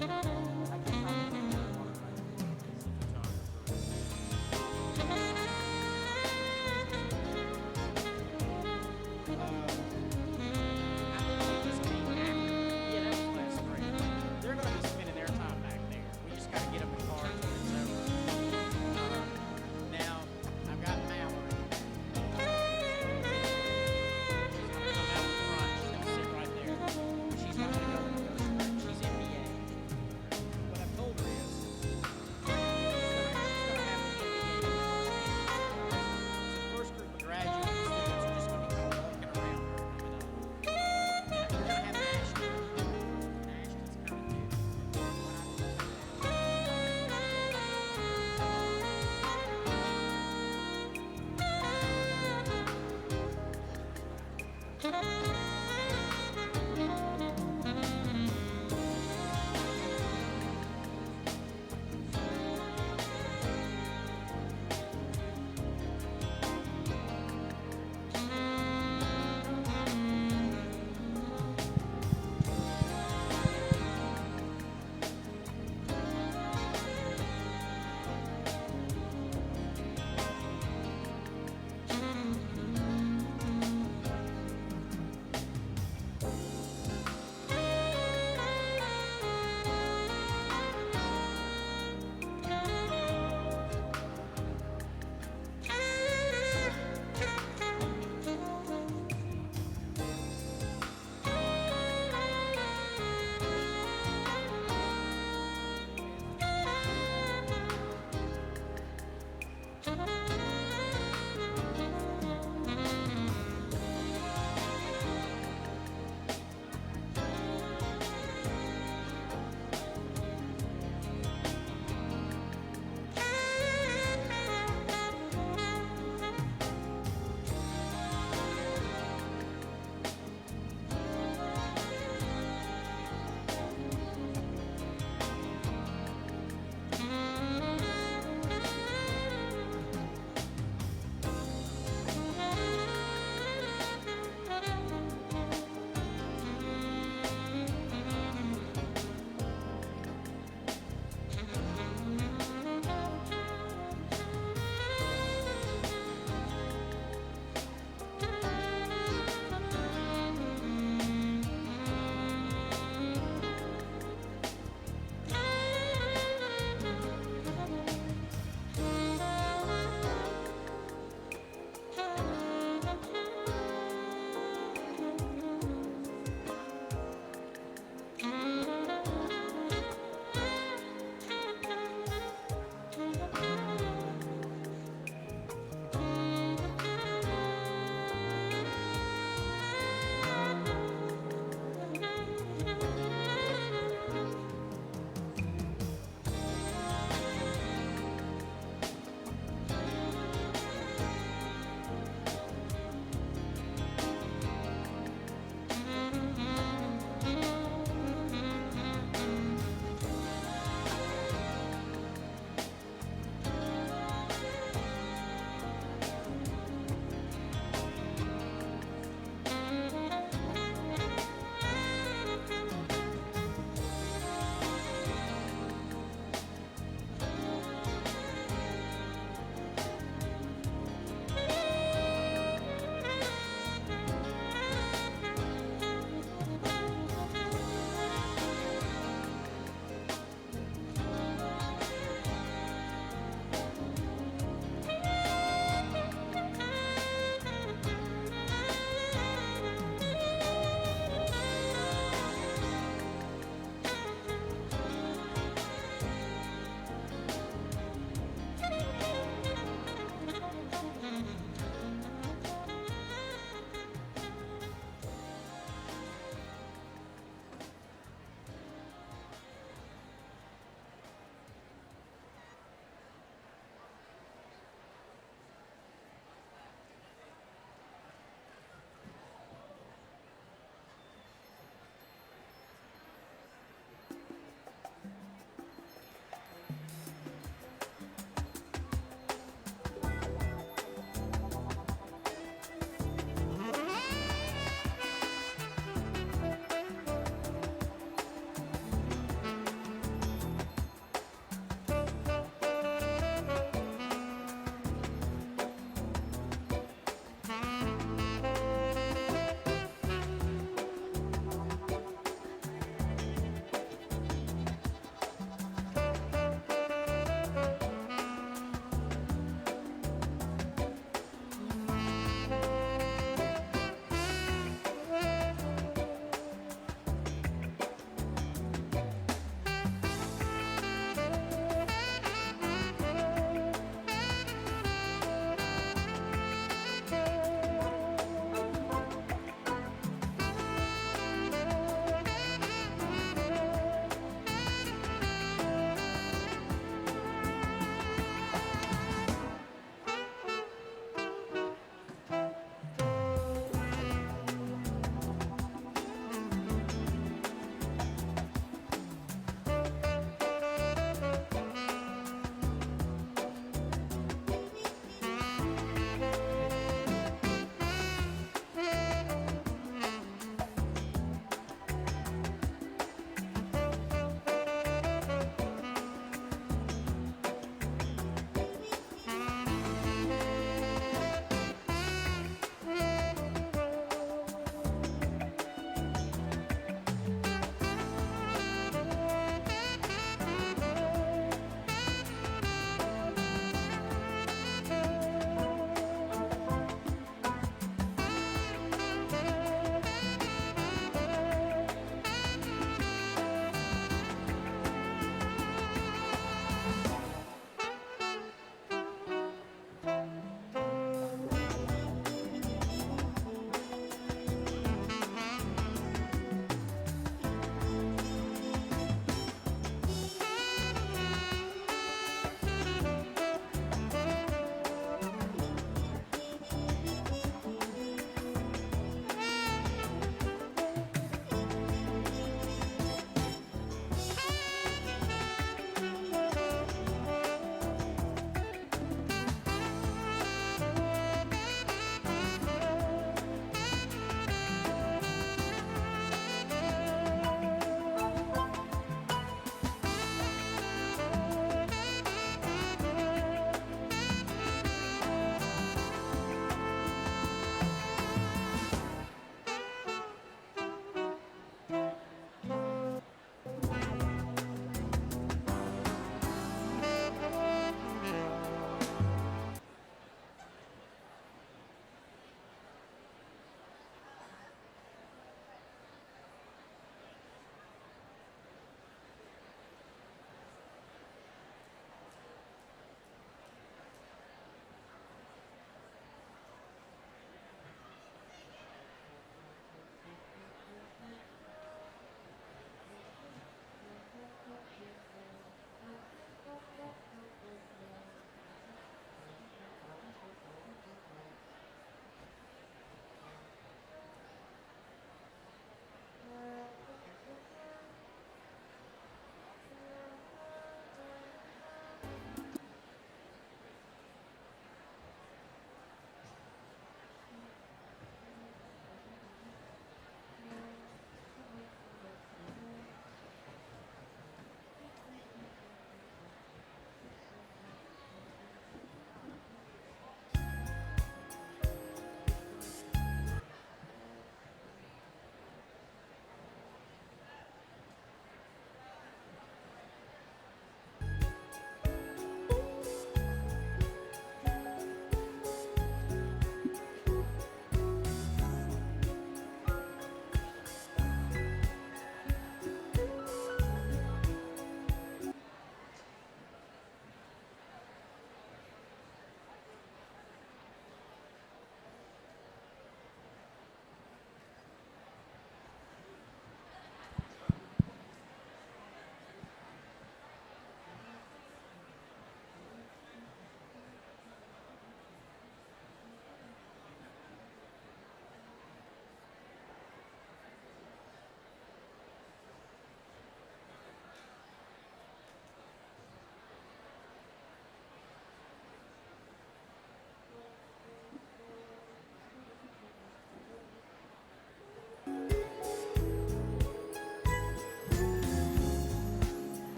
I guess I can take that one right there. He's a photographer. I think they just came after. Yeah, that was last spring. They're going to be spending their time back there. We just got to get them in cars when it's over. Now, I've got Mallory. She's going to come out in front. She's going to sit right there. She's not going to go in the first grade. She's MBA.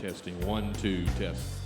Testing 1, 2, test.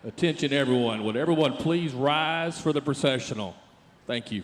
Attention everyone, would everyone please rise for the processional? Thank you.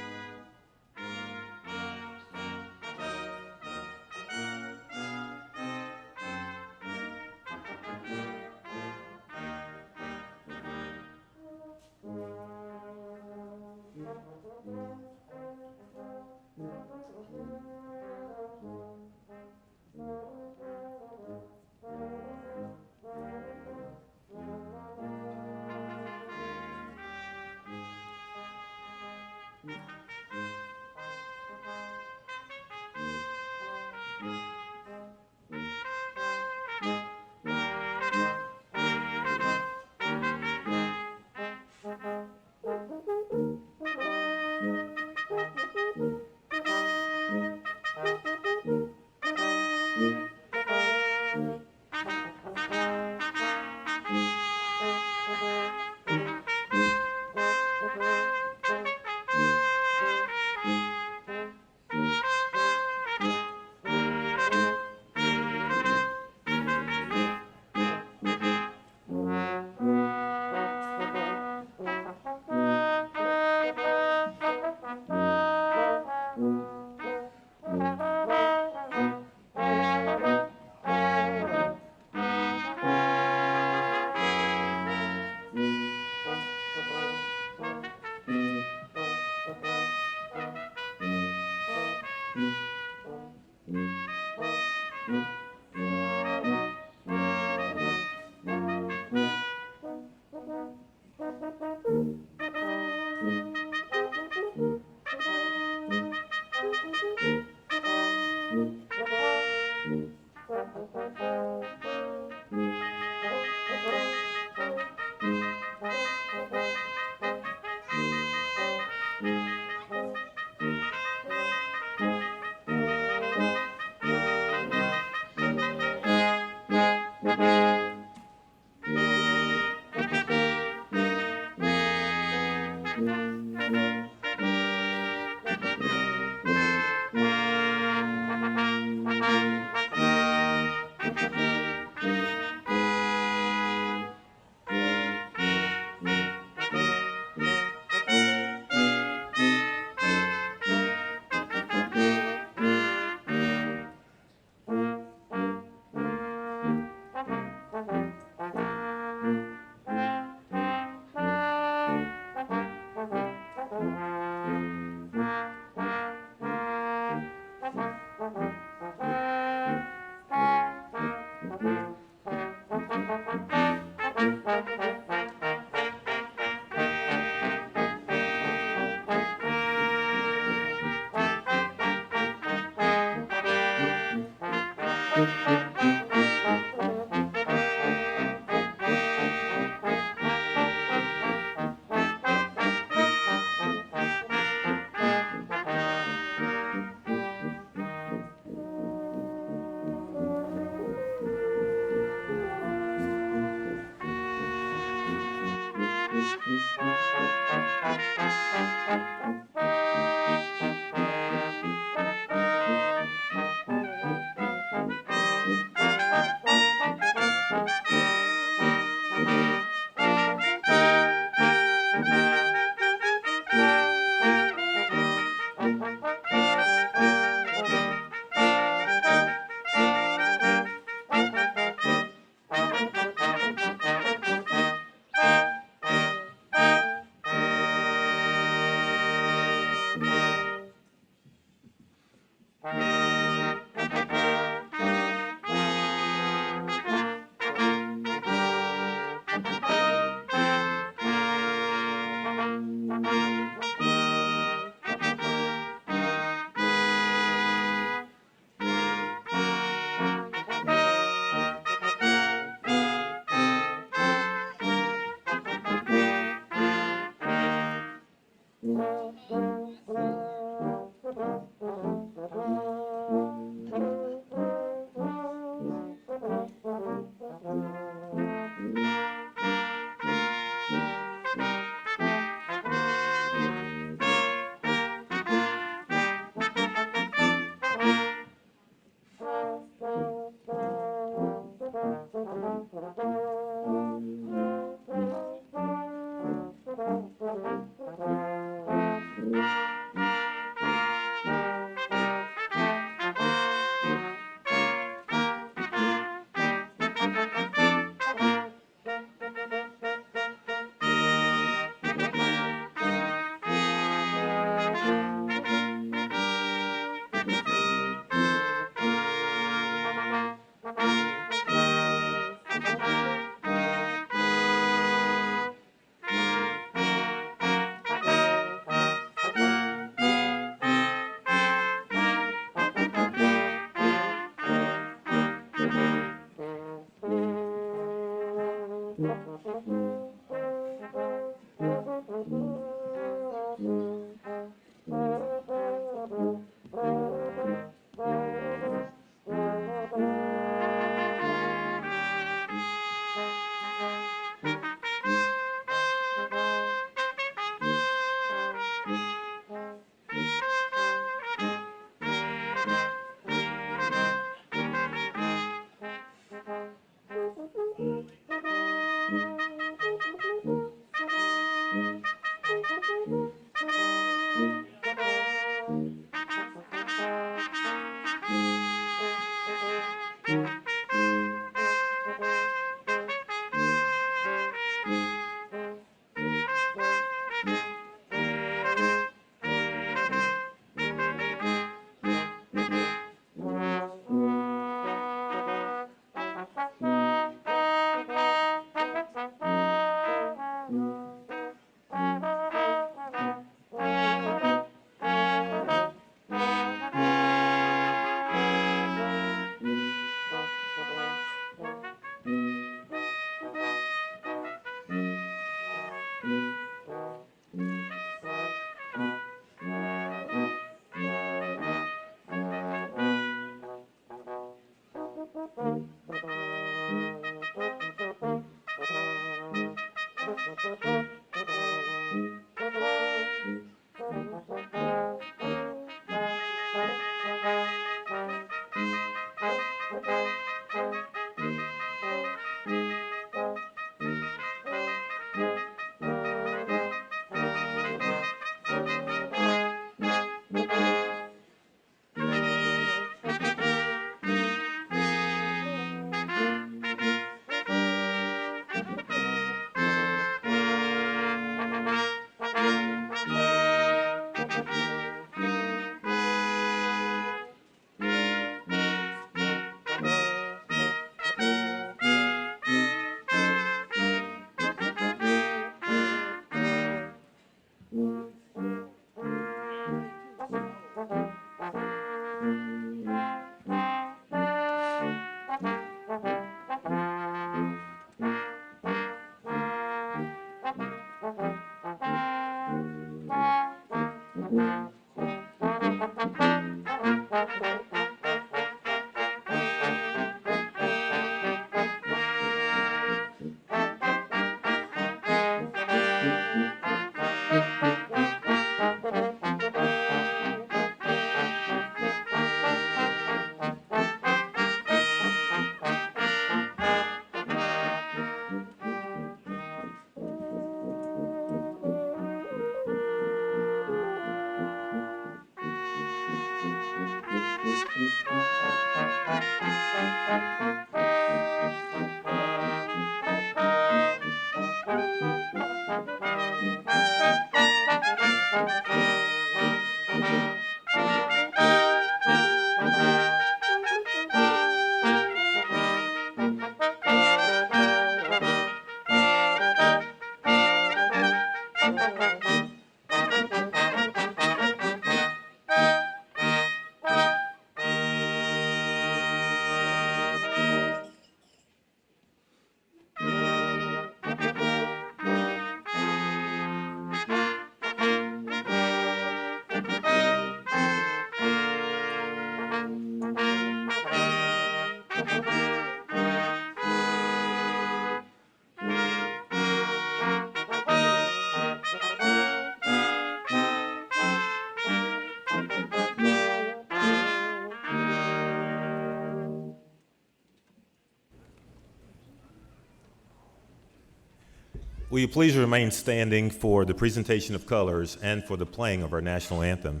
Will you please remain standing for the presentation of colors and for the playing of our national anthem?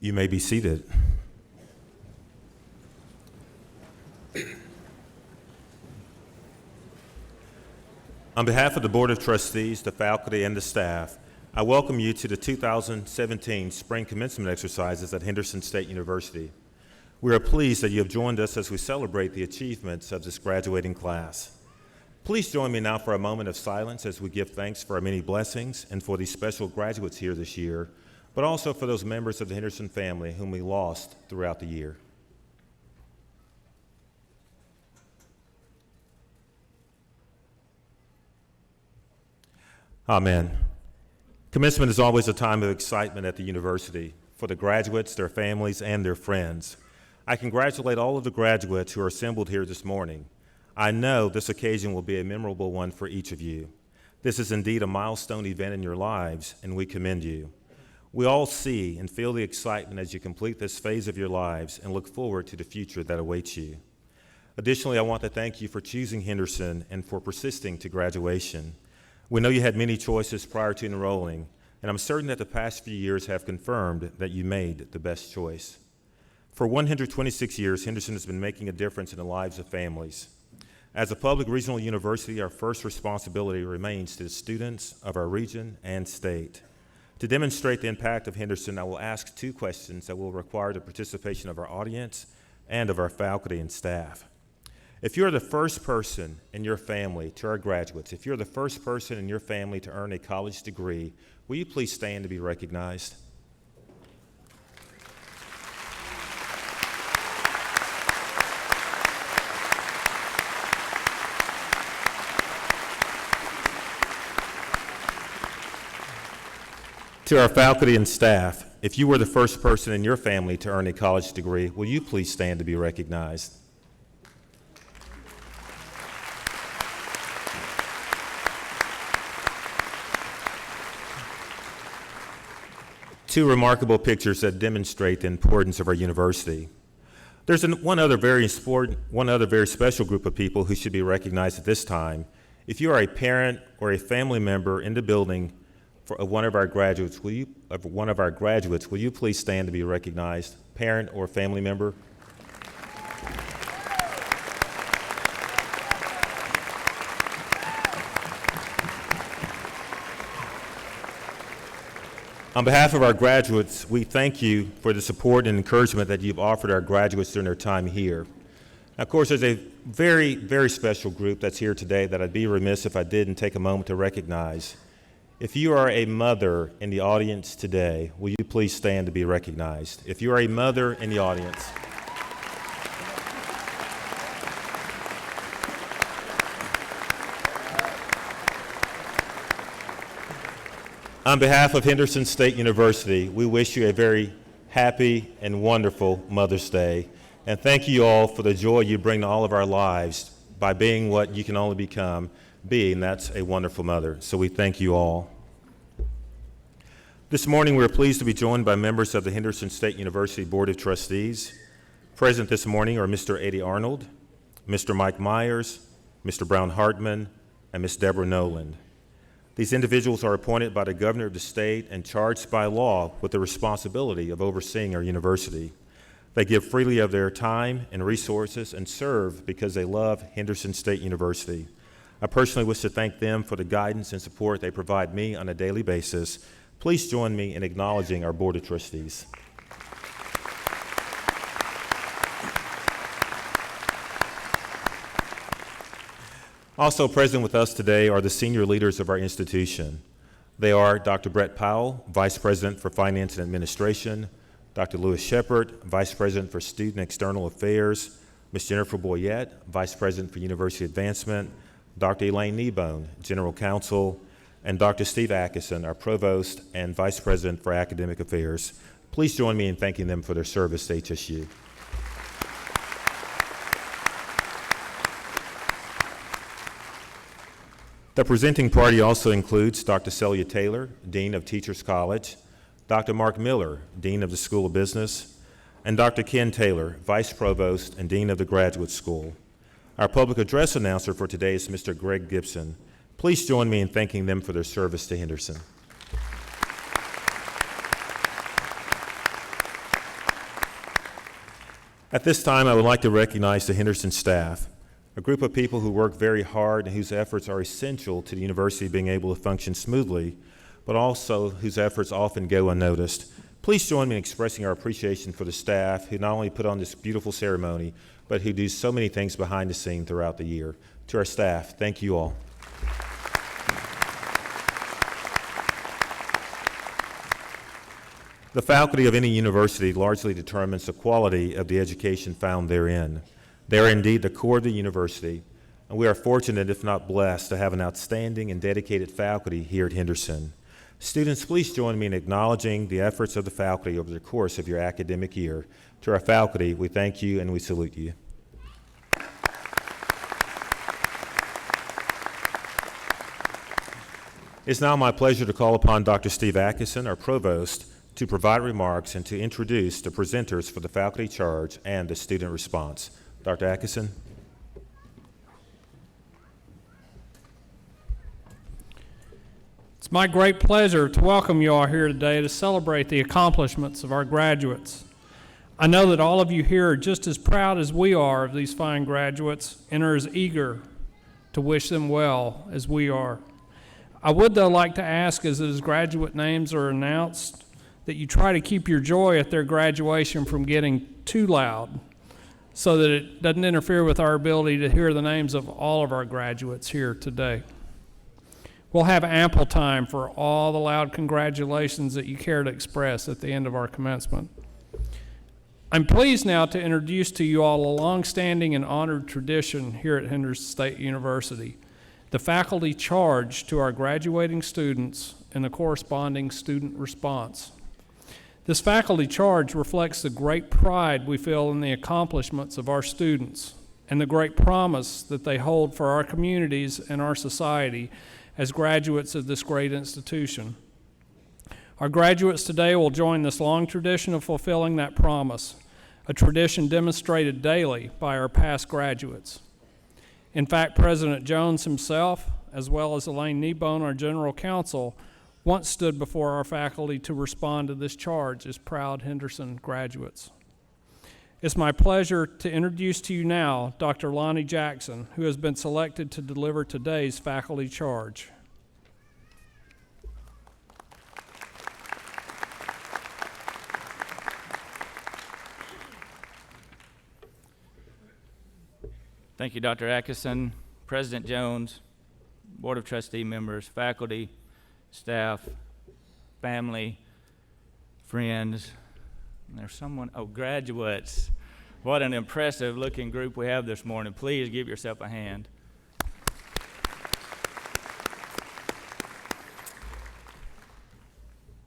You may be seated. On behalf of the Board of Trustees, the faculty, and the staff, I welcome you to the 2017 Spring Commencement Exercises at Henderson State University. We are pleased that you have joined us as we celebrate the achievements of this graduating class. Please join me now for a moment of silence as we give thanks for our many blessings and for these special graduates here this year, but also for those members of the Henderson family whom we lost throughout the year. Amen. Commencement is always a time of excitement at the university for the graduates, their families, and their friends. I congratulate all of the graduates who are assembled here this morning. I know this occasion will be a memorable one for each of you. This is indeed a milestone event in your lives, and we commend you. We all see and feel the excitement as you complete this phase of your lives and look forward to the future that awaits you. Additionally, I want to thank you for choosing Henderson and for persisting to graduation. We know you had many choices prior to enrolling, and I'm certain that the past few years have confirmed that you made the best choice. For 126 years, Henderson has been making a difference in the lives of families. As a public regional university, our first responsibility remains to the students of our region and state. To demonstrate the impact of Henderson, I will ask 2 questions that will require the participation of our audience and of our faculty and staff. If you're the first person in your family, to our graduates, if you're the first person in your family to earn a college degree, will you please stand to be recognized? To our faculty and staff, if you were the first person in your family to earn a college degree, will you please stand to be recognized? Two remarkable pictures that demonstrate the importance of our university. There's one other very special group of people who should be recognized at this time. If you are a parent or a family member in the building of one of our graduates, will you please stand to be recognized? Parent or family member? On behalf of our graduates, we thank you for the support and encouragement that you've offered our graduates during their time here. Now, of course, there's a very, very special group that's here today that I'd be remiss if I didn't take a moment to recognize. If you are a mother in the audience today, will you please stand to be recognized? If you are a mother in the audience. On behalf of Henderson State University, we wish you a very happy and wonderful Mother's Day. And thank you all for the joy you bring to all of our lives by being what you can only become, being that's a wonderful mother. So we thank you all. This morning, we are pleased to be joined by members of the Henderson State University Board of Trustees. Present this morning are Mr. Eddie Arnold, Mr. Mike Myers, Mr. Brown Hartman, and Ms. Deborah Noland. These individuals are appointed by the governor of the state and charged by law with the responsibility of overseeing our university. They give freely of their time and resources and serve because they love Henderson State University. I personally wish to thank them for the guidance and support they provide me on a daily basis. Please join me in acknowledging our Board of Trustees. Also present with us today are the senior leaders of our institution. They are Dr. Brett Powell, Vice President for Finance and Administration, Dr. Lewis Shepard, Vice President for Student External Affairs, Ms. Jennifer Boyette, Vice President for University Advancement, Dr. Elaine Kneebone, General Counsel, and Dr. Steve Atkinson, our Provost and Vice President for Academic Affairs. Please join me in thanking them for their service to HSU. The presenting party also includes Dr. Celia Taylor, Dean of Teachers College, Dr. Mark Miller, Dean of the School of Business, and Dr. Ken Taylor, Vice Provost and Dean of the Graduate School. Our public address announcer for today is Mr. Greg Gibson. Please join me in thanking them for their service to Henderson. At this time, I would like to recognize the Henderson staff, a group of people who work very hard and whose efforts are essential to the university being able to function smoothly, but also whose efforts often go unnoticed. Please join me in expressing our appreciation for the staff who not only put on this beautiful ceremony, but who do so many things behind the scene throughout the year. To our staff, thank you all. The faculty of any university largely determines the quality of the education found therein. They are indeed the core of the university, and we are fortunate, if not blessed, to have an outstanding and dedicated faculty here at Henderson. Students, please join me in acknowledging the efforts of the faculty over the course of your academic year. To our faculty, we thank you and we salute you. It's now my pleasure to call upon Dr. Steve Atkinson, our Provost, to provide remarks and to introduce the presenters for the faculty charge and the student response. Dr. Atkinson. It's my great pleasure to welcome you all here today to celebrate the accomplishments of our graduates. I know that all of you here are just as proud as we are of these fine graduates and are as eager to wish them well as we are. I would, though, like to ask, as graduate names are announced, that you try to keep your joy at their graduation from getting too loud so that it doesn't interfere with our ability to hear the names of all of our graduates here today. We'll have ample time for all the loud congratulations that you care to express at the end of our commencement. I'm pleased now to introduce to you all a long-standing and honored tradition here at Henderson State University, the faculty charge to our graduating students and the corresponding student response. This faculty charge reflects the great pride we feel in the accomplishments of our students and the great promise that they hold for our communities and our society as graduates of this great institution. Our graduates today will join this long tradition of fulfilling that promise, a tradition demonstrated daily by our past graduates. In fact, President Jones himself, as well as Elaine Kneebone, our general counsel, once stood before our faculty to respond to this charge as proud Henderson graduates. It's my pleasure to introduce to you now Dr. Lonnie Jackson, who has been selected to deliver today's faculty charge. Thank you, Dr. Atkinson, President Jones, Board of Trustee members, faculty, staff, family, friends. And there's someone, graduates. What an impressive looking group we have this morning. Please give yourself a hand.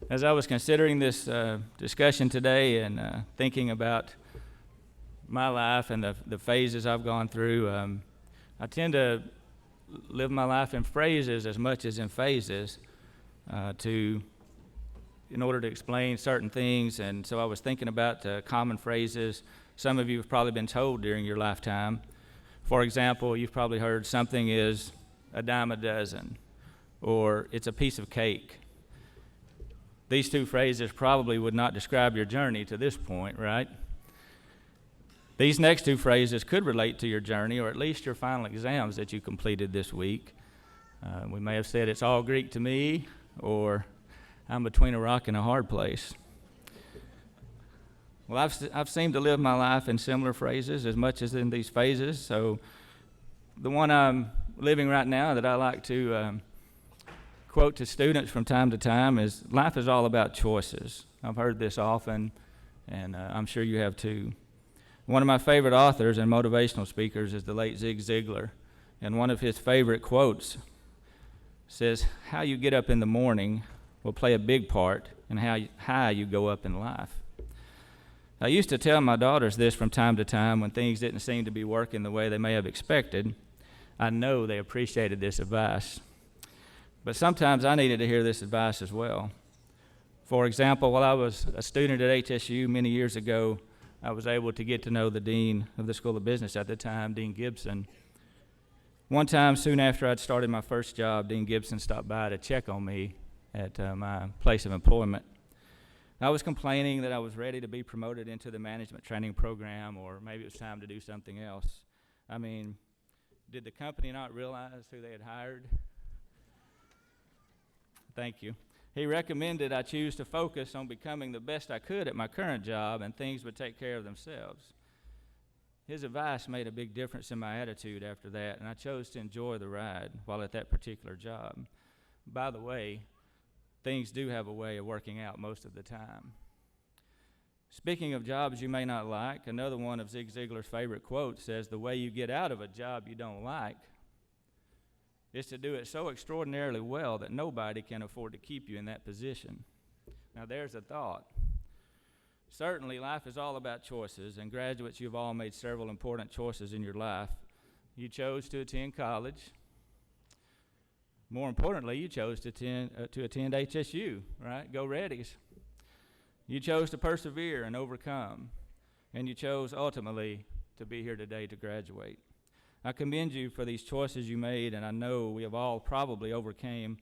As I was considering this discussion today and thinking about my life and the phases I've gone through, I tend to live my life in phrases as much as in phases in order to explain certain things. And so I was thinking about common phrases some of you have probably been told during your lifetime. For example, you've probably heard something is a dime a dozen, or it's a piece of cake. These two phrases probably would not describe your journey to this point, right? These next two phrases could relate to your journey, or at least your final exams that you completed this week. We may have said it's all Greek to me, or I'm between a rock and a hard place. Well, I've seemed to live my life in similar phrases as much as in these phases. So the one I'm living right now that I like to quote to students from time to time is, life is all about choices. I've heard this often, and I'm sure you have too. One of my favorite authors and motivational speakers is the late Zig Ziglar, and one of his favorite quotes says, how you get up in the morning will play a big part in how high you go up in life. I used to tell my daughters this from time to time when things didn't seem to be working the way they may have expected. I know they appreciated this advice, but sometimes I needed to hear this advice as well. For example, while I was a student at HSU many years ago, I was able to get to know the dean of the School of Business at the time, Dean Gibson. One time, soon after I'd started my first job, Dean Gibson stopped by to check on me at my place of employment. I was complaining that I was ready to be promoted into the management training program, or maybe it was time to do something else. I mean, did the company not realize who they had hired? Thank you. He recommended I choose to focus on becoming the best I could at my current job, and things would take care of themselves. His advice made a big difference in my attitude after that, and I chose to enjoy the ride while at that particular job. By the way, things do have a way of working out most of the time. Speaking of jobs you may not like, another one of Zig Ziglar's favorite quotes says, the way you get out of a job you don't like is to do it so extraordinarily well that nobody can afford to keep you in that position. Now there's a thought. Certainly life is all about choices, and graduates, you've all made several important choices in your life. You chose to attend college. More importantly, you chose to attend HSU, right? Go Reddies. You chose to persevere and overcome, and you chose ultimately to be here today to graduate. I commend you for these choices you made, and I know we have all probably overcame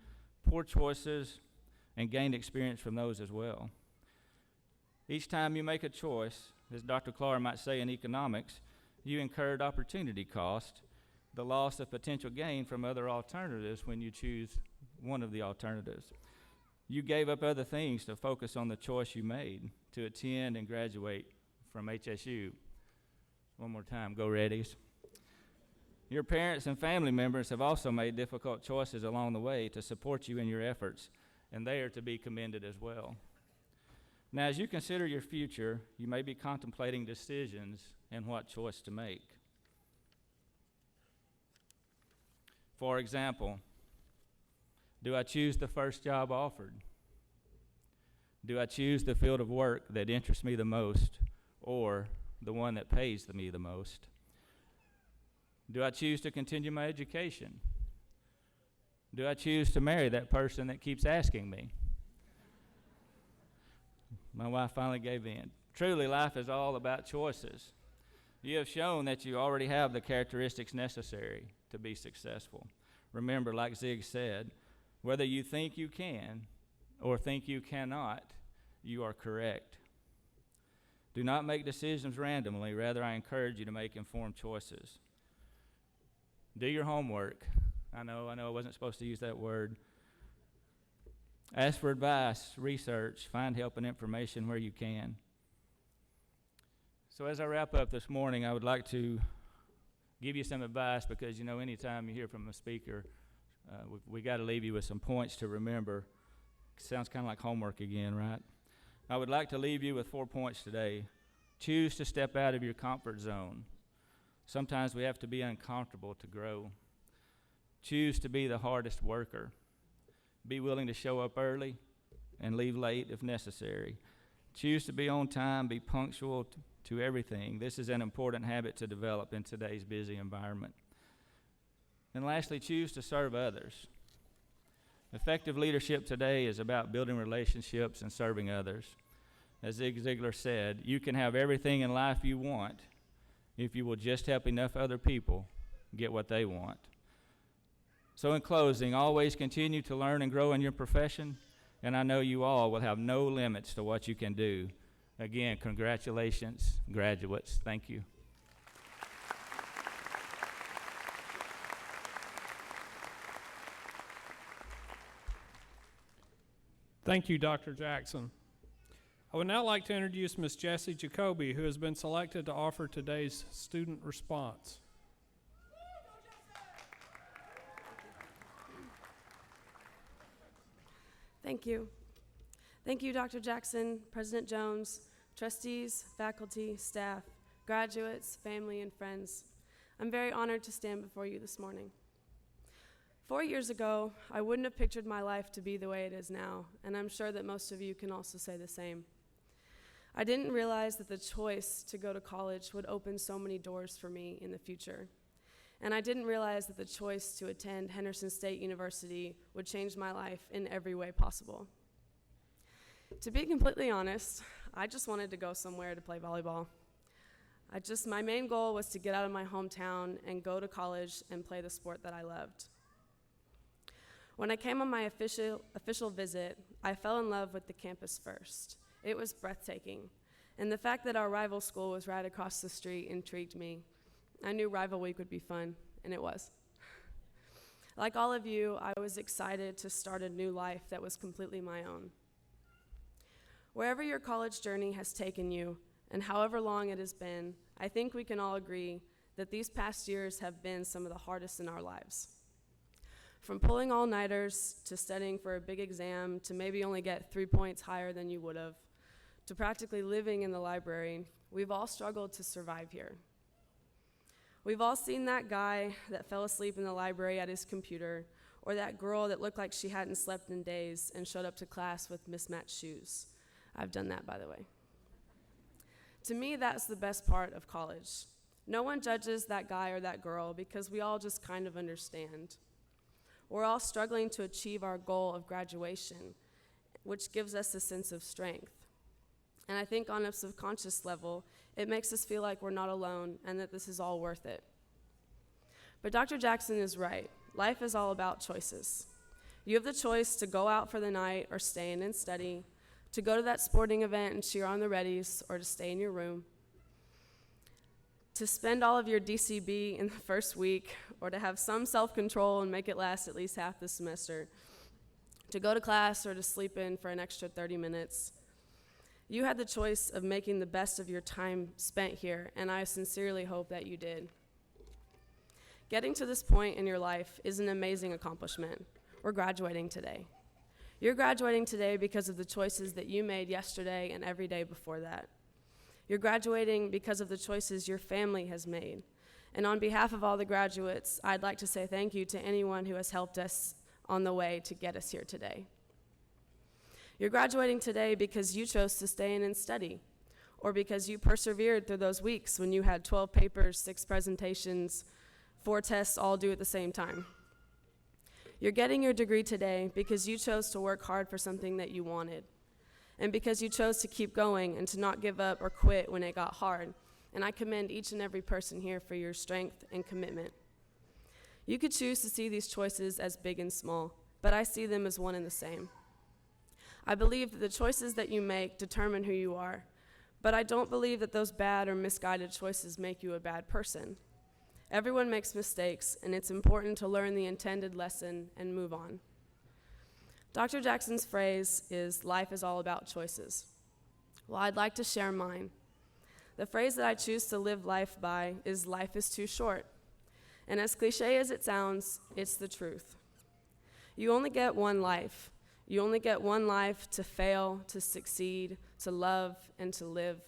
poor choices and gained experience from those as well. Each time you make a choice as Dr. Clark might say in economics, you incurred opportunity cost, the loss of potential gain from other alternatives when you choose one of the alternatives. You gave up other things to focus on the choice you made to attend and graduate from HSU. One more time, go Reddies. Your parents and family members have also made difficult choices along the way to support you in your efforts, and they are to be commended as well. Now, as you consider your future, you may be contemplating decisions and what choice to make. For example, do I choose the first job offered? Do I choose the field of work that interests me the most, or the one that pays me the most? Do I choose to continue my education? Do I choose to marry that person that keeps asking me? My wife finally gave in. Truly, life is all about choices. You have shown that you already have the characteristics necessary to be successful. Remember, like Zig said, whether you think you can or think you cannot, you are correct. Do not make decisions randomly. Rather, I encourage you to make informed choices. Do your homework. I know I wasn't supposed to use that word. Ask for advice, research, find help and information where you can. So as I wrap up this morning, I would like to give you some advice because, anytime you hear from a speaker, we got to leave you with some points to remember. Sounds kind of like homework again, right? I would like to leave you with 4 points today. Choose to step out of your comfort zone. Sometimes we have to be uncomfortable to grow. Choose to be the hardest worker. Be willing to show up early and leave late if necessary. Choose to be on time, be punctual to everything. This is an important habit to develop in today's busy environment. And lastly, choose to serve others. Effective leadership today is about building relationships and serving others. As Zig Ziglar said, you can have everything in life you want if you will just help enough other people get what they want. So in closing, always continue to learn and grow in your profession, and I know you all will have no limits to what you can do. Again, congratulations, graduates. Thank you. Thank you, Dr. Jackson. I would now like to introduce Ms. Jessie Jacoby, who has been selected to offer today's student response. Thank you. Thank you, Dr. Jackson, President Jones, trustees, faculty, staff, graduates, family, and friends. I'm very honored to stand before you this morning. 4 years ago, I wouldn't have pictured my life to be the way it is now, and I'm sure that most of you can also say the same. I didn't realize that the choice to go to college would open so many doors for me in the future. And I didn't realize that the choice to attend Henderson State University would change my life in every way possible. To be completely honest, I just wanted to go somewhere to play volleyball. My main goal was to get out of my hometown and go to college and play the sport that I loved. When I came on my official visit, I fell in love with the campus first. It was breathtaking, and the fact that our rival school was right across the street intrigued me. I knew Rival Week would be fun, and it was. Like all of you, I was excited to start a new life that was completely my own. Wherever your college journey has taken you, and however long it has been, I think we can all agree that these past years have been some of the hardest in our lives. From pulling all-nighters to studying for a big exam to maybe only get 3 points higher than you would have, to practically living in the library, we've all struggled to survive here. We've all seen that guy that fell asleep in the library at his computer, or that girl that looked like she hadn't slept in days and showed up to class with mismatched shoes. I've done that, by the way. To me, that's the best part of college. No one judges that guy or that girl because we all just kind of understand. We're all struggling to achieve our goal of graduation, which gives us a sense of strength. And I think on a subconscious level, it makes us feel like we're not alone and that this is all worth it. But Dr. Jackson is right. Life is all about choices. You have the choice to go out for the night or stay in and study, to go to that sporting event and cheer on the Reddies, or to stay in your room. to spend all of your DCB in the first week, or to have some self-control and make it last at least half the semester, to go to class or to sleep in for an extra 30 minutes. You had the choice of making the best of your time spent here, and I sincerely hope that you did. Getting to this point in your life is an amazing accomplishment. We're graduating today. You're graduating today because of the choices that you made yesterday and every day before that. You're graduating because of the choices your family has made. And on behalf of all the graduates, I'd like to say thank you to anyone who has helped us on the way to get us here today. You're graduating today because you chose to stay in and study, or because you persevered through those weeks when you had 12 papers, 6 presentations, 4 tests all due at the same time. You're getting your degree today because you chose to work hard for something that you wanted, and because you chose to keep going and to not give up or quit when it got hard. And I commend each and every person here for your strength and commitment. You could choose to see these choices as big and small, but I see them as one and the same. I believe that the choices that you make determine who you are, but I don't believe that those bad or misguided choices make you a bad person. Everyone makes mistakes, and it's important to learn the intended lesson and move on. Dr. Jackson's phrase is, "Life is all about choices." Well, I'd like to share mine. The phrase that I choose to live life by is, "Life is too short." And as cliche as it sounds, it's the truth. You only get one life. You only get one life to fail, to succeed, to love, and to live.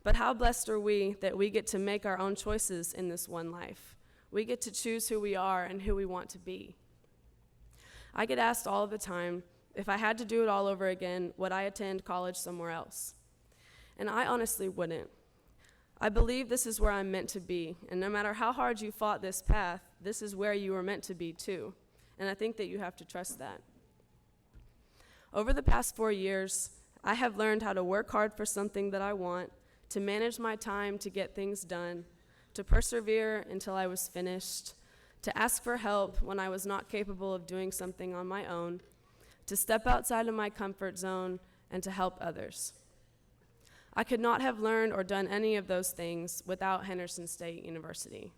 But how blessed are we that we get to make our own choices in this one life. We get to choose who we are and who we want to be. I get asked all the time, if I had to do it all over again, would I attend college somewhere else? And I honestly wouldn't. I believe this is where I'm meant to be, and no matter how hard you fought this path, this is where you were meant to be too. And I think that you have to trust that. Over the past 4 years, I have learned how to work hard for something that I want, to manage my time to get things done, to persevere until I was finished, to ask for help when I was not capable of doing something on my own, to step outside of my comfort zone, and to help others. I could not have learned or done any of those things without Henderson State University.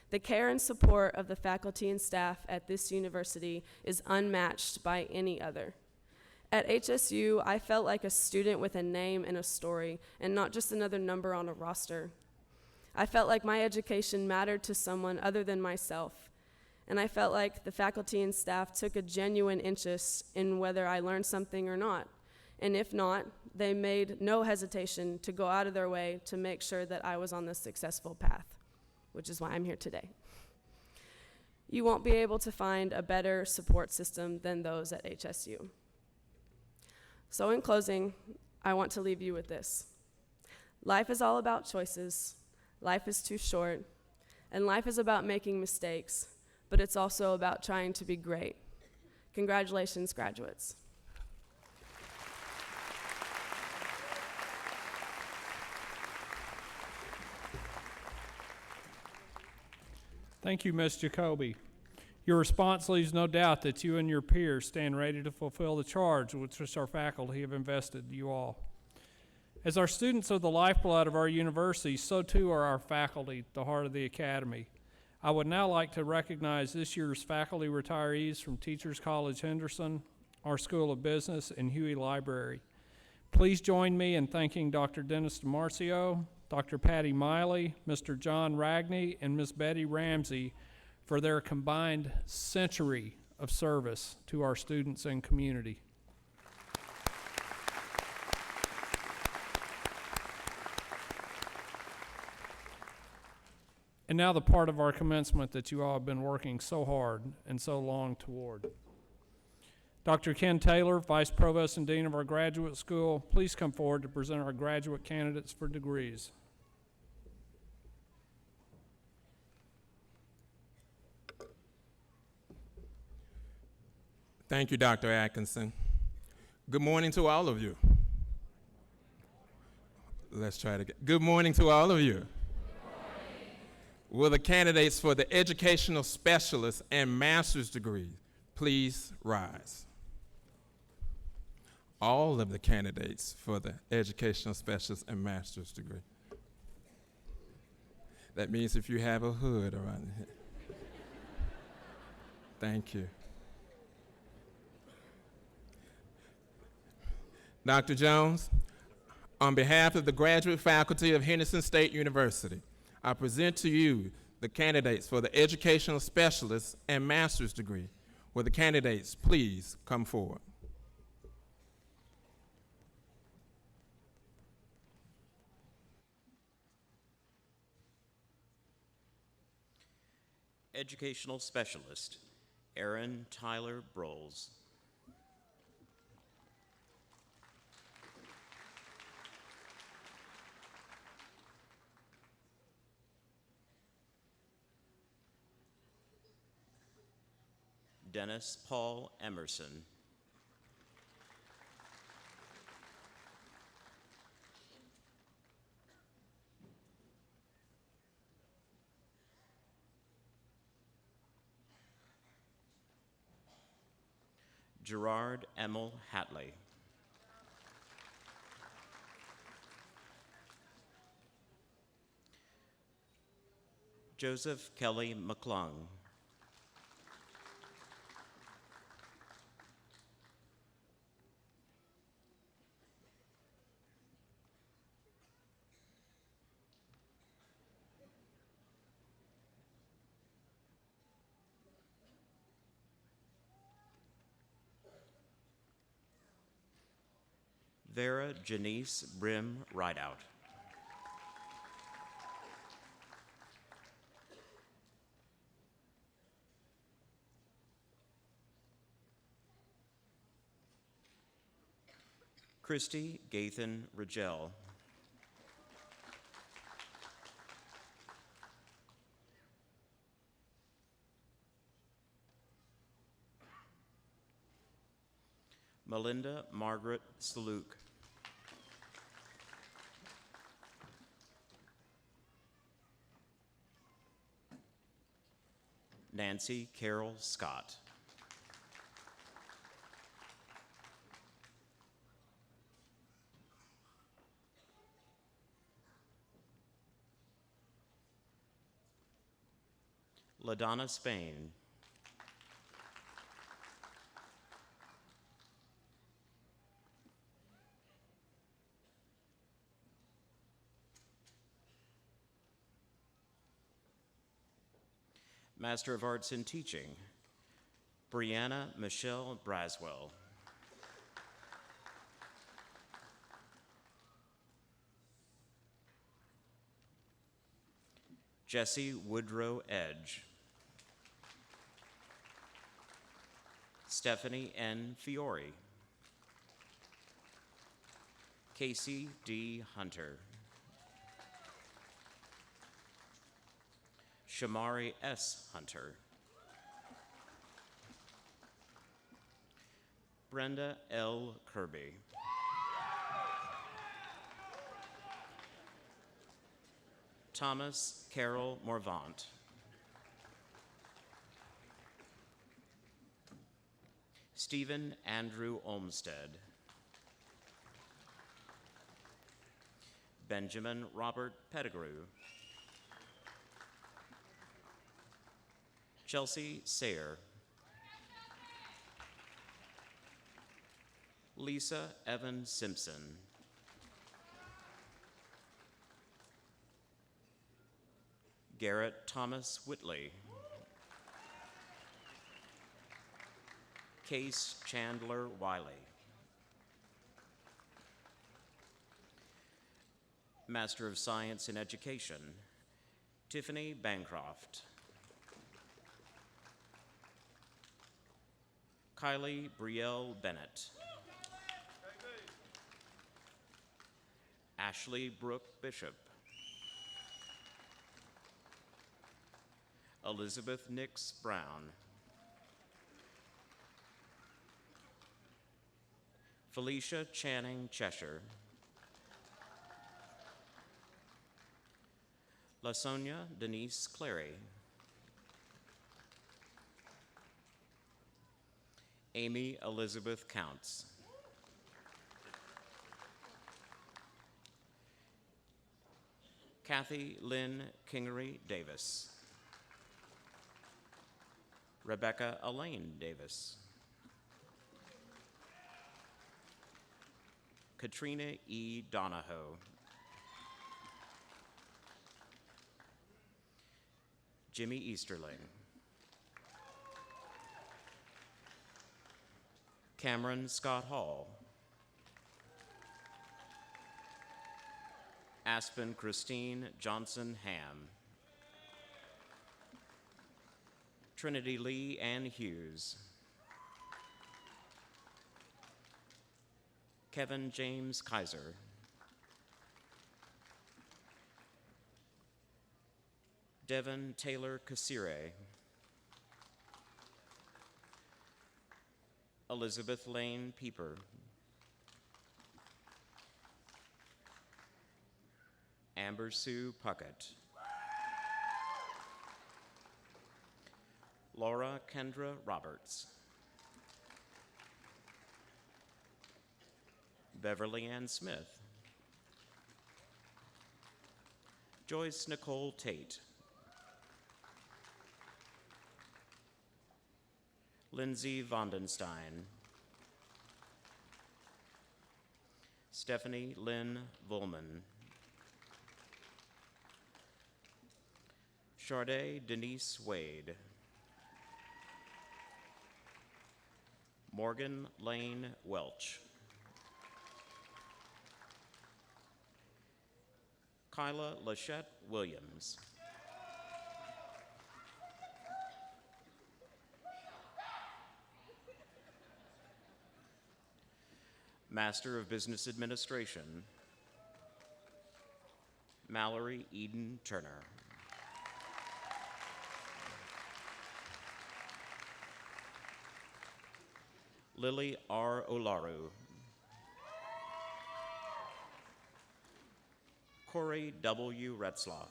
The care and support of the faculty and staff at this university is unmatched by any other. At HSU, I felt like a student with a name and a story, and not just another number on a roster. I felt like my education mattered to someone other than myself, and I felt like the faculty and staff took a genuine interest in whether I learned something or not, and if not, they made no hesitation to go out of their way to make sure that I was on the successful path, which is why I'm here today. You won't be able to find a better support system than those at HSU. So in closing, I want to leave you with this. Life is all about choices. Life is too short. And life is about making mistakes, but it's also about trying to be great. Congratulations, graduates. Thank you, Ms. Jacoby. Your response leaves no doubt that you and your peers stand ready to fulfill the charge which our faculty have invested in you all. As our students are the lifeblood of our university, so too are our faculty, the heart of the academy. I would now like to recognize this year's faculty retirees from Teachers College Henderson, our School of Business, and Huey Library. Please join me in thanking Dr. Dennis DiMarcio, Dr. Patty Miley, Mr. John Ragney, and Ms. Betty Ramsey for their combined century of service to our students and community. And now the part of our commencement that you all have been working so hard and so long toward. Dr. Ken Taylor, Vice Provost and Dean of our graduate school, please come forward to present our graduate candidates for degrees. Thank you, Dr. Atkinson. Good morning to all of you. Let's try it again. Good morning to all of you. Will the candidates for the educational specialist and master's degree please rise? All of the candidates for the educational specialist and master's degree. That means if you have a hood around your head. Thank you. Dr. Jones, on behalf of the graduate faculty of Henderson State University, I present to you the candidates for the educational specialist and master's degree. Will the candidates please come forward? Educational Specialist, Aaron Tyler Broles. Dennis Paul Emerson. Gerard Emil Hatley. Joseph Kelly McClung. Vera Janice Brim Rideout. Christy Gathan Rigel. Melinda Margaret Saluk. Nancy Carol Scott. LaDonna Spain. Master of Arts in Teaching, Brianna Michelle Braswell. Jesse Woodrow Edge. Stephanie N. Fiore. Casey D. Hunter. Shamari S. Hunter. Brenda L. Kirby. Thomas Carroll Morvant. Stephen Andrew Olmsted. Benjamin Robert Pettigrew. Chelsea Sayer. Lisa Evan Simpson. Garrett Thomas Whitley. Case Chandler Wiley. Master of Science in Education, Tiffany Bancroft. Kylie Brielle Bennett. Ashley Brooke Bishop. Elizabeth Nix Brown. Felicia Channing Cheshire. LaSonia Denise Clary. Amy Elizabeth Counts. Kathy Lynn Kingery Davis. Rebecca Elaine Davis. Katrina E. Donahoe. Jimmy Easterling. Cameron Scott Hall. Aspen Christine Johnson Ham. Trinity Lee Ann Hughes. Kevin James Kaiser. Devin Taylor Kasire. Elizabeth Lane Pieper. Amber Sue Puckett. Laura Kendra Roberts. Beverly Ann Smith. Joyce Nicole Tate. Lindsay Vondenstein. Stephanie Lynn Volman. Charday Denise Wade. Morgan Lane Welch. Kyla Lachette Williams. Master of Business Administration, Mallory Eden Turner. Lily R. Olaru. Corey W. Retzloff.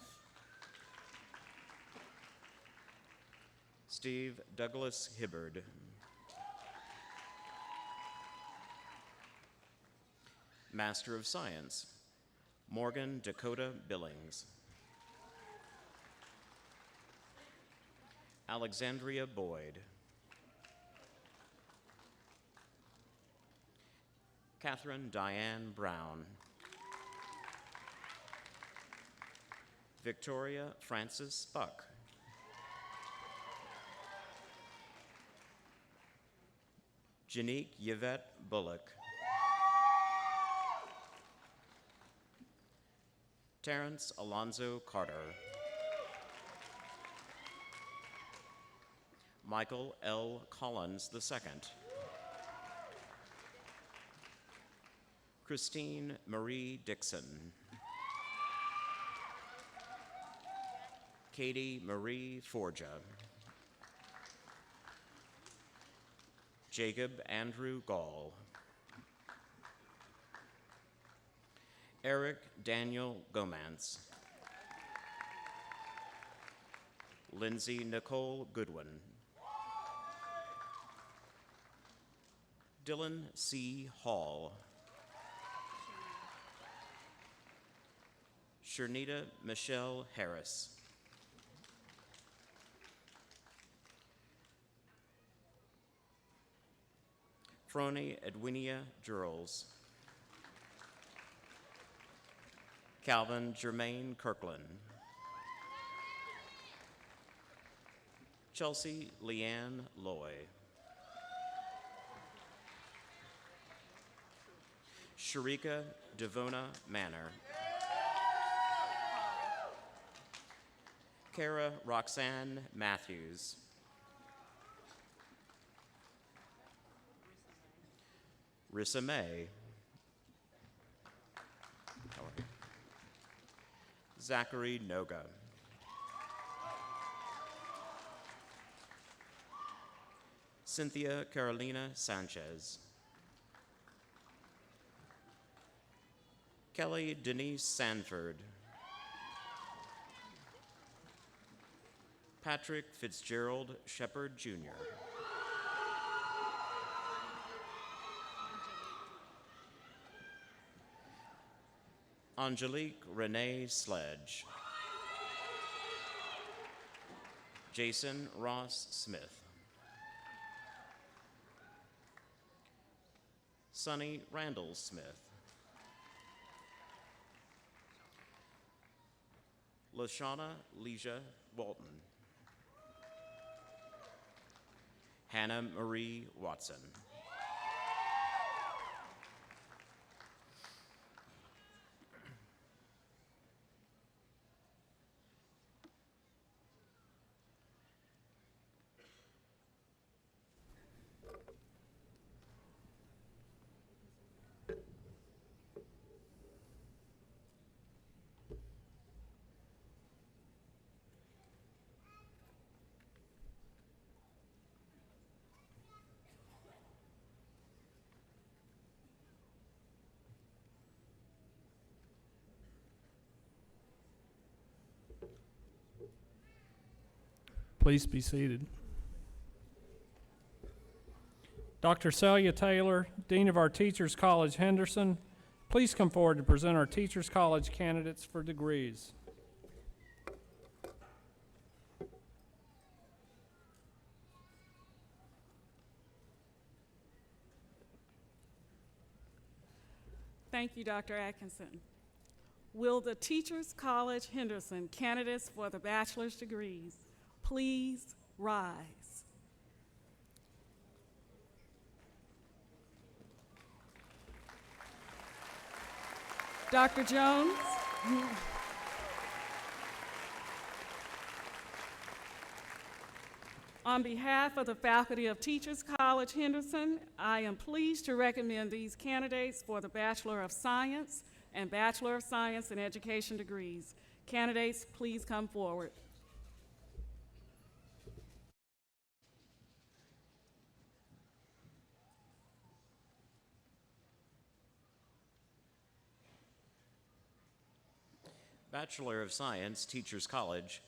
Steve Douglas Hibbard. Master of Science, Morgan Dakota Billings. Alexandria Boyd. Catherine Diane Brown. Victoria Frances Buck. Janique Yvette Bullock. Terrence Alonzo Carter. Michael L. Collins II. Christine Marie Dixon. Katie Marie Forja. Jacob Andrew Gall. Eric Daniel Gomans. Lindsay Nicole Goodwin. Dylan C. Hall. Shernita Michelle Harris. Froni Edwinia Jurls. Calvin Germain Kirkland. Chelsea Leanne Loy. Sharika Devona Manor. Kara Roxanne Matthews. Rissa May. How are you? Zachary Noga. Cynthia Carolina Sanchez. Kelly Denise Sanford. Patrick Fitzgerald Shepard, Jr. Angelique Renee Sledge. Jason Ross Smith. Sonny Randall Smith. Lashana Leisha Walton. Hannah Marie Watson. Please be seated. Dr. Celia Taylor, Dean of our Teachers College, Henderson, please come forward to present our Teachers College candidates for degrees. Thank you, Dr. Atkinson. Will the Teachers College, Henderson candidates for the bachelor's degrees please rise? Dr. Jones? On behalf of the faculty of Teachers College, Henderson, I am pleased to recommend these candidates for the Bachelor of Science and Bachelor of Science in Education degrees. Candidates, please come forward. Bachelor of Science, Teachers College,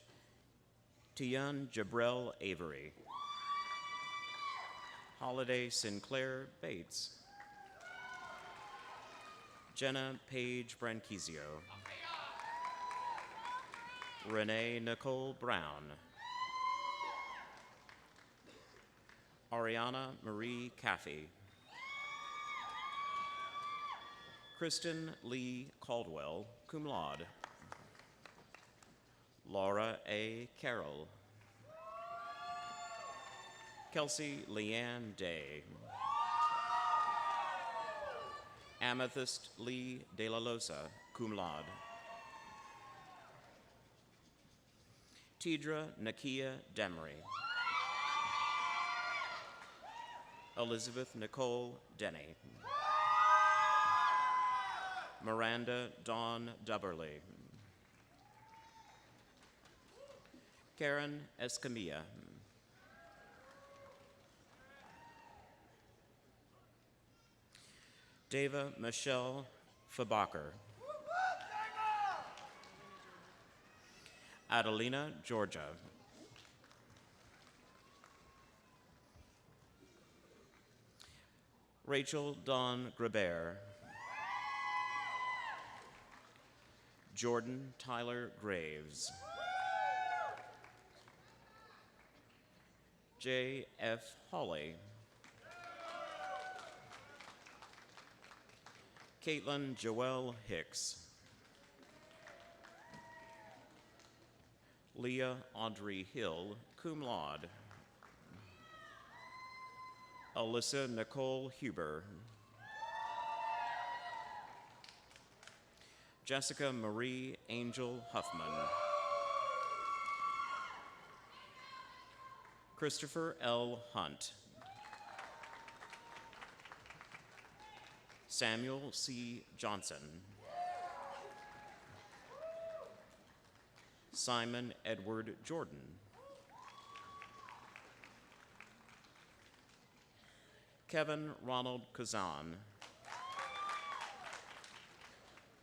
Tian Jabril Avery. Holiday Sinclair Bates. Jenna Paige Branquizio. Renee Nicole Brown. Ariana Marie Caffey. Kristen Lee Caldwell, cum laude. Laura A. Carroll. Kelsey Leanne Day. Amethyst Lee De La Losa, cum laude. Tidra Nakia Demery. Elizabeth Nicole Denny. Miranda Dawn Dubberly. Karen Escamilla. Deva Michelle Fabacher. Adelina Georgia. Rachel Dawn Grabert. Jordan Tyler Graves. J. F. Hawley. Caitlin Joelle Hicks. Leah Audrey Hill, cum laude. Alyssa Nicole Huber. Jessica Marie Angel Huffman. Christopher L. Hunt. Samuel C. Johnson. Simon Edward Jordan. Kevin Ronald Kazan.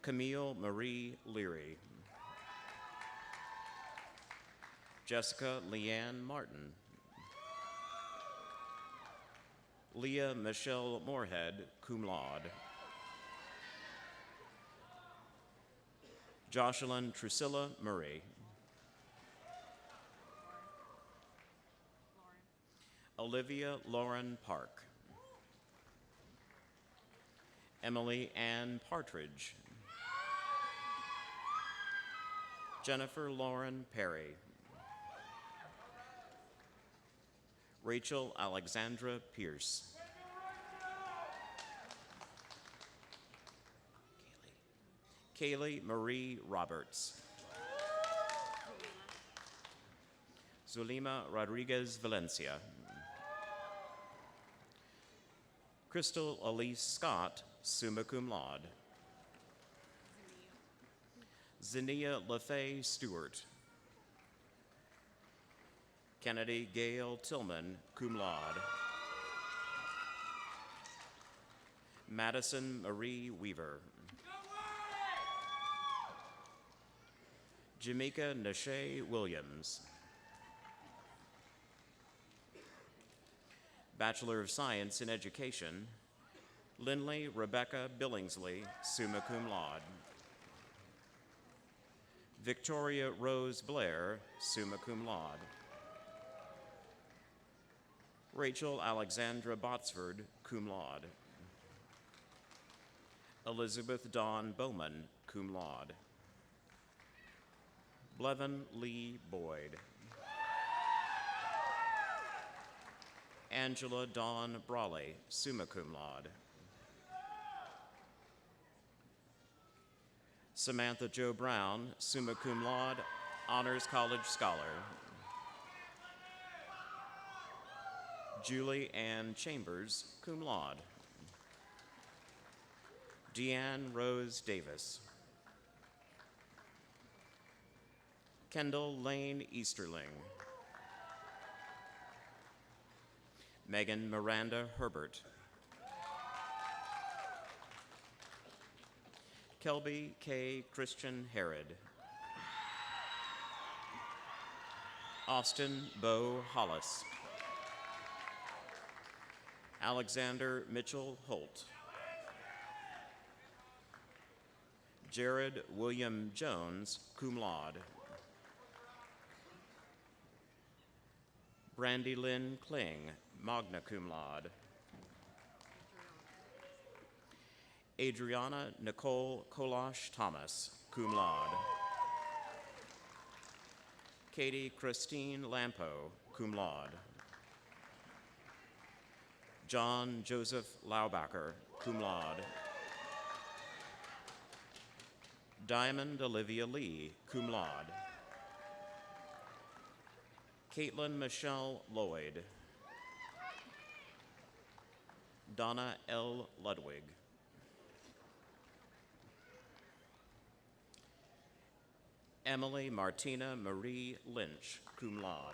Camille Marie Leary. Jessica Leanne Martin. Leah Michelle Moorhead, cum laude. Jocelyn Drusilla Murray. Olivia Lauren Park. Emily Ann Partridge. Jennifer Lauren Perry. Rachel Alexandra Pierce. Kaylee Marie Roberts. Zulima Rodriguez Valencia. Crystal Elise Scott, summa cum laude. Zania LaFay Stewart. Kennedy Gail Tillman, cum laude. Madison Marie Weaver. Jamaica Nashay Williams. Bachelor of Science in Education, Lindley Rebecca Billingsley, summa cum laude. Victoria Rose Blair, summa cum laude. Rachel Alexandra Botsford, cum laude. Elizabeth Dawn Bowman, cum laude. Blevin Lee Boyd. Angela Dawn Brawley, summa cum laude. Samantha Jo Brown, summa cum laude, Honors College Scholar. Julie Ann Chambers, cum laude. Deanne Rose Davis. Kendall Lane Easterling. Megan Miranda Herbert. Kelby K. Christian Herod. Austin Bo Hollis. Alexander Mitchell Holt. Jared William Jones, cum laude. Brandy Lynn Kling, magna cum laude. Adriana Nicole Kolash Thomas, cum laude. Katie Christine Lampo, cum laude. John Joseph Laubacher, cum laude. Diamond Olivia Lee, cum laude. Caitlin Michelle Lloyd. Donna L. Ludwig. Emily Martina Marie Lynch, cum laude.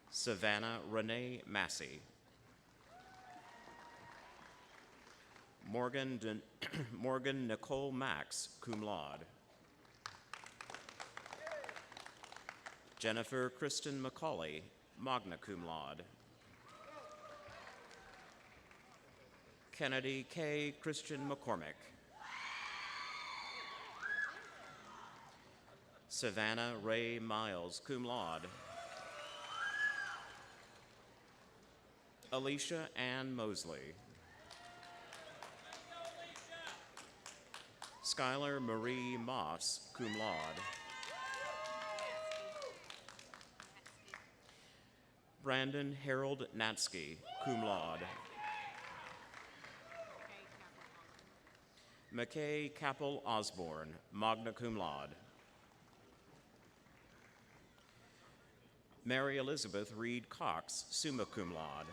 Savannah Renee Massey. Morgan Nicole Max, cum laude. Jennifer Kristen McCauley, magna cum laude. Kennedy K. Christian McCormick. Savannah Ray Miles, cum laude. Alicia Ann Mosley. Skylar Marie Moss, cum laude. Brandon Harold Natsky, cum laude. McKay Capel Osborne, magna cum laude. Mary Elizabeth Reed Cox, summa cum laude.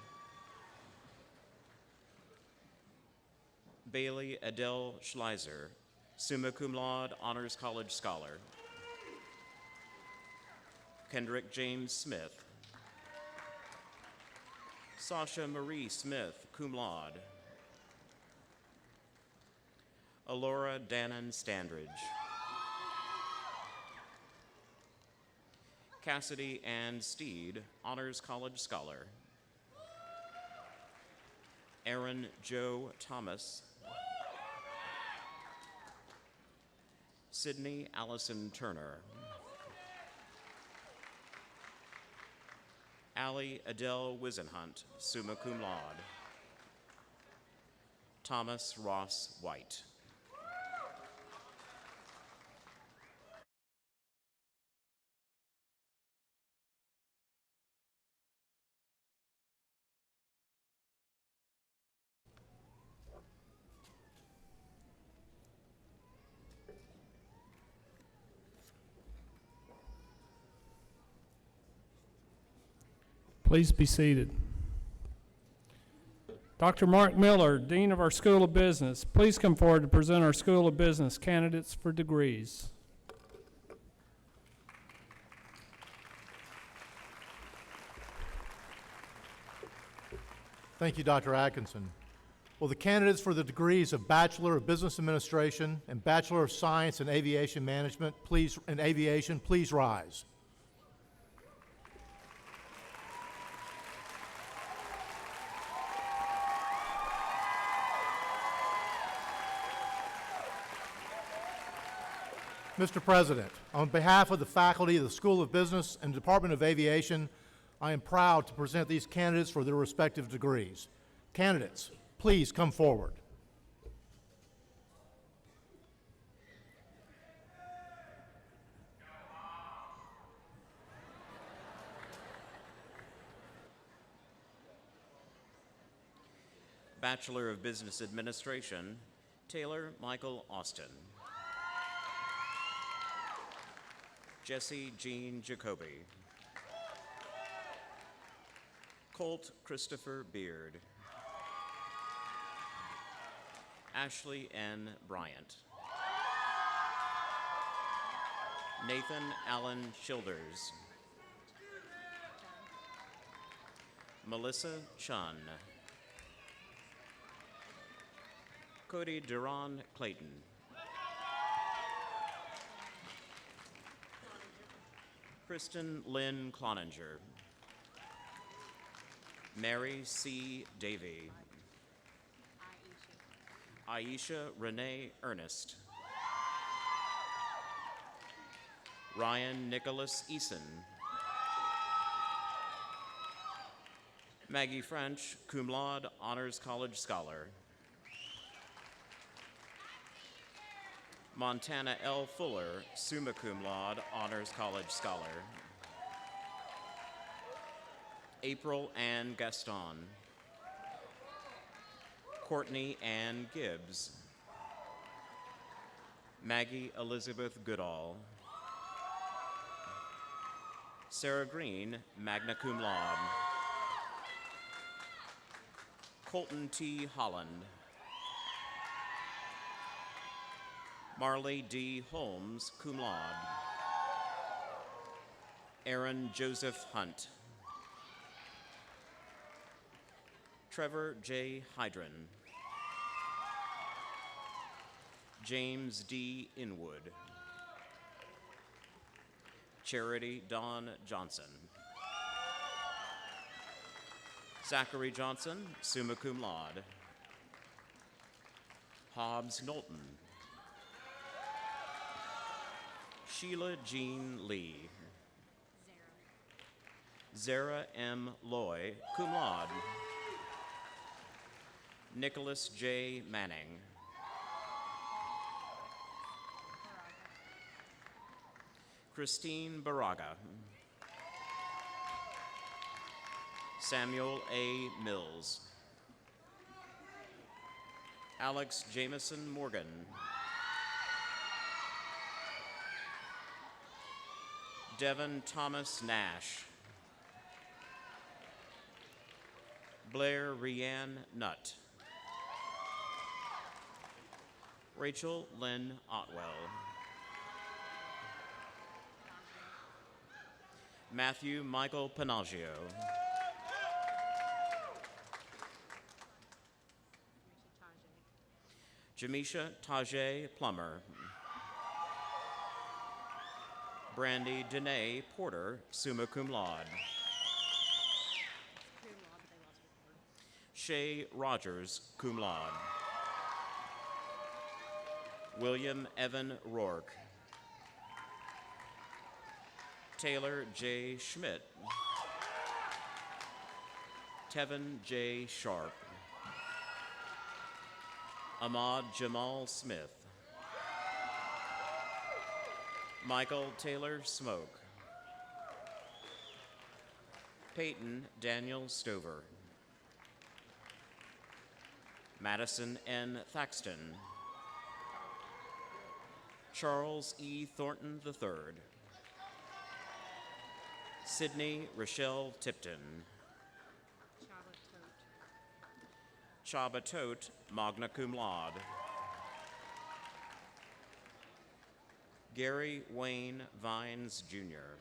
Bailey Adele Schleiser, summa cum laude, Honors College Scholar. Kendrick James Smith. Sasha Marie Smith, cum laude. Alora Dannon Standridge. Cassidy Ann Steed, Honors College Scholar. Aaron Joe Thomas. Sydney Allison Turner. Allie Adele Wisenhunt, summa cum laude. Thomas Ross White. Please be seated. Dr. Mark Miller, Dean of our School of Business, please come forward to present our School of Business candidates for degrees. Thank you, Dr. Atkinson. Will the candidates for the degrees of Bachelor of Business Administration and Bachelor of Science in Aviation Management, please rise. Mr. President, on behalf of the faculty of the School of Business and Department of Aviation, I am proud to present these candidates for their respective degrees. Candidates, please come forward. Bachelor of Business Administration, Taylor Michael Austin. Jesse Jean Jacoby. Colt Christopher Beard. Ashley N. Bryant. Nathan Allen Childers. Melissa Chun. Cody Duran Clayton. Kristen Lynn Cloninger. Mary C. Davey. Aisha Renee Ernest. Ryan Nicholas Eason. Maggie French, cum laude, Honors College Scholar. Montana L. Fuller, summa cum laude, Honors College Scholar. April Ann Gaston. Courtney Ann Gibbs. Maggie Elizabeth Goodall. Sarah Green, magna cum laude. Colton T. Holland. Marley D. Holmes, cum laude. Aaron Joseph Hunt. Trevor J. Hydron. James D. Inwood. Charity Dawn Johnson. Zachary Johnson, summa cum laude. Hobbs Knowlton. Sheila Jean Lee. Zara M. Loy, cum laude. Nicholas J. Manning. Christine Baraga. Samuel A. Mills. Alex Jameson Morgan. Devin Thomas Nash. Blair Rianne Nutt. Rachel Lynn Otwell. Matthew Michael Panaggio. Jamisha Tajay Plummer. Brandy Danae Porter, summa cum laude. Shay Rogers, cum laude. William Evan Rourke. Taylor J. Schmidt, Tevin J. Sharp, Ahmad Jamal Smith, Michael Taylor Smoke, Peyton Daniel Stover, Madison N. Thaxton, Charles E. Thornton III, Sydney Rochelle Tipton, Chaba Tote, magna cum laude, Gary Wayne Vines, Jr.,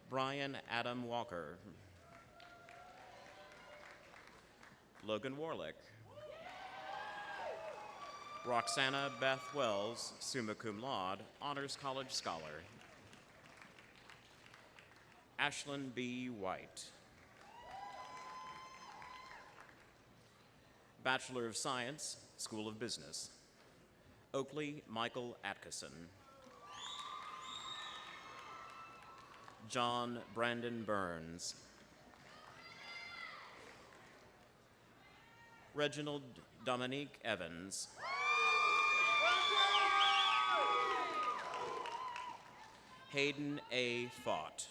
Brian Adam Walker, Logan Warlick, Roxana Beth Wells, summa cum laude, Honors College Scholar, Ashlyn B. White, Bachelor of Science, School of Business, Oakley Michael Atkinson, John Brandon Burns, Reginald Dominique Evans, Hayden A. Fott,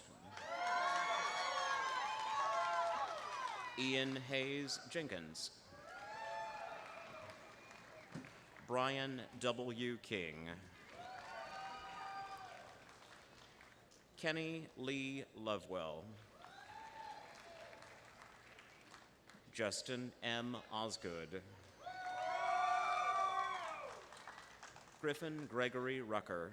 Ian Hayes Jenkins, Brian W. King, Kenny Lee Lovewell, Justin M. Osgood, Griffin Gregory Rucker,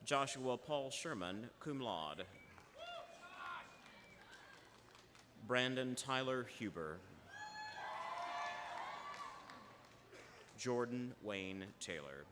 Joshua Paul Sherman, cum laude, Brandon Tyler Huber, Jordan Wayne Taylor.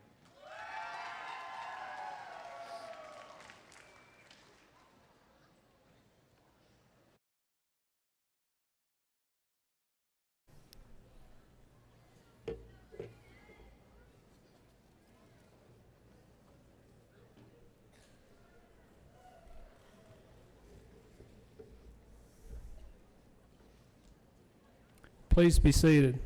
Please be seated.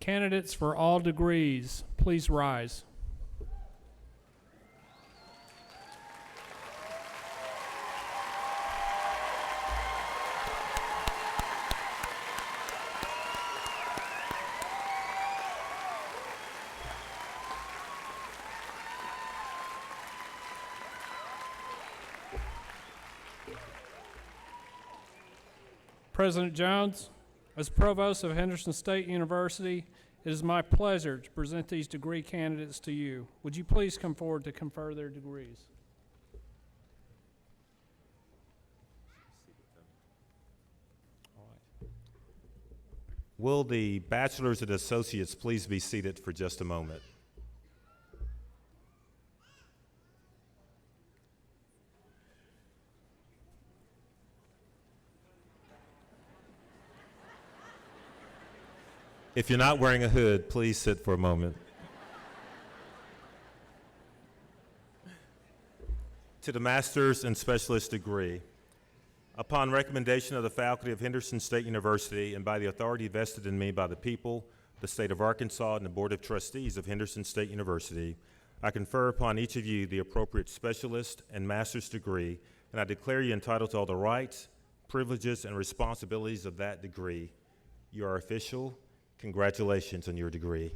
Candidates for all degrees, please rise. President Jones, as Provost of Henderson State University, it is my pleasure to present these degree candidates to you. Would you please come forward to confer their degrees? Will the bachelors and associates please be seated for just a moment? If you're not wearing a hood, please sit for a moment. To the master's and specialist degree, upon recommendation of the faculty of Henderson State University and by the authority vested in me by the people, the state of Arkansas, and the Board of Trustees of Henderson State University, I confer upon each of you the appropriate specialist and master's degree, and I declare you entitled to all the rights, privileges, and responsibilities of that degree. You are official. Congratulations on your degree.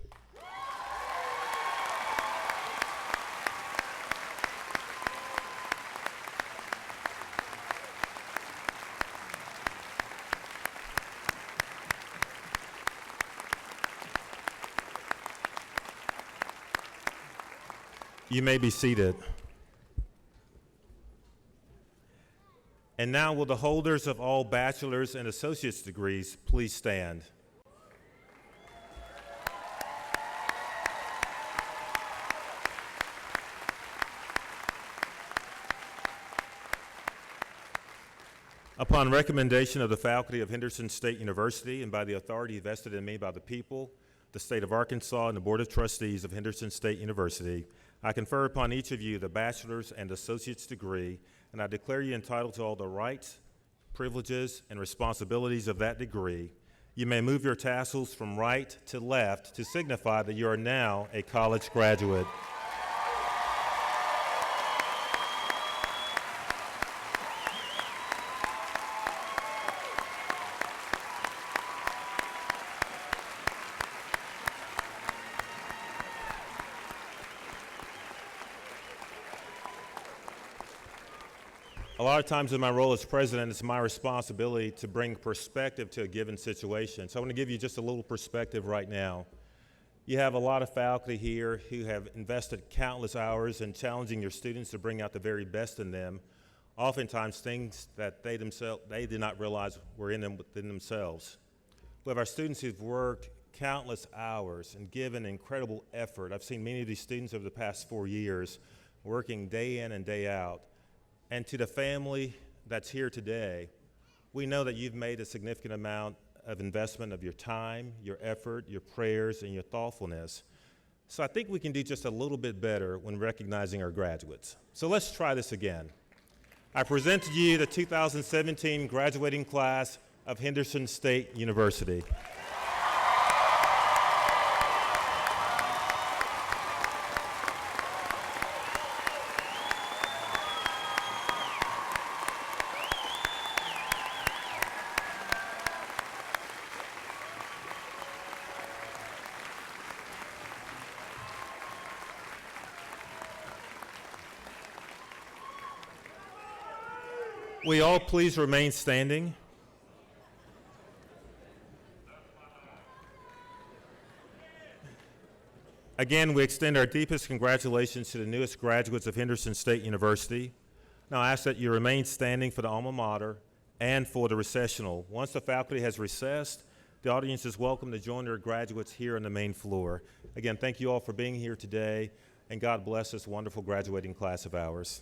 You may be seated. And now will the holders of all bachelor's and associate's degrees please stand. Upon recommendation of the faculty of Henderson State University and by the authority vested in me by the people, the state of Arkansas, and the Board of Trustees of Henderson State University, I confer upon each of you the bachelor's and associate's degree, and I declare you entitled to all the rights, privileges, and responsibilities of that degree. You may move your tassels from right to left to signify that you are now a college graduate. A lot of times in my role as president, it's my responsibility to bring perspective to a given situation. So I want to give you just a little perspective right now. You have a lot of faculty here who have invested countless hours in challenging your students to bring out the very best in them, oftentimes things that they did not realize were within themselves. We have our students who've worked countless hours and given incredible effort. I've seen many of these students over the past 4 years working day in and day out. And to the family that's here today, we know that you've made a significant amount of investment of your time, your effort, your prayers, and your thoughtfulness. So I think we can do just a little bit better when recognizing our graduates. So let's try this again. I present to you the 2017 graduating class of Henderson State University. We all please remain standing. Again, we extend our deepest congratulations to the newest graduates of Henderson State University. Now I ask that you remain standing for the alma mater and for the recessional. Once the faculty has recessed, the audience is welcome to join their graduates here on the main floor. Again, thank you all for being here today, and God bless this wonderful graduating class of ours.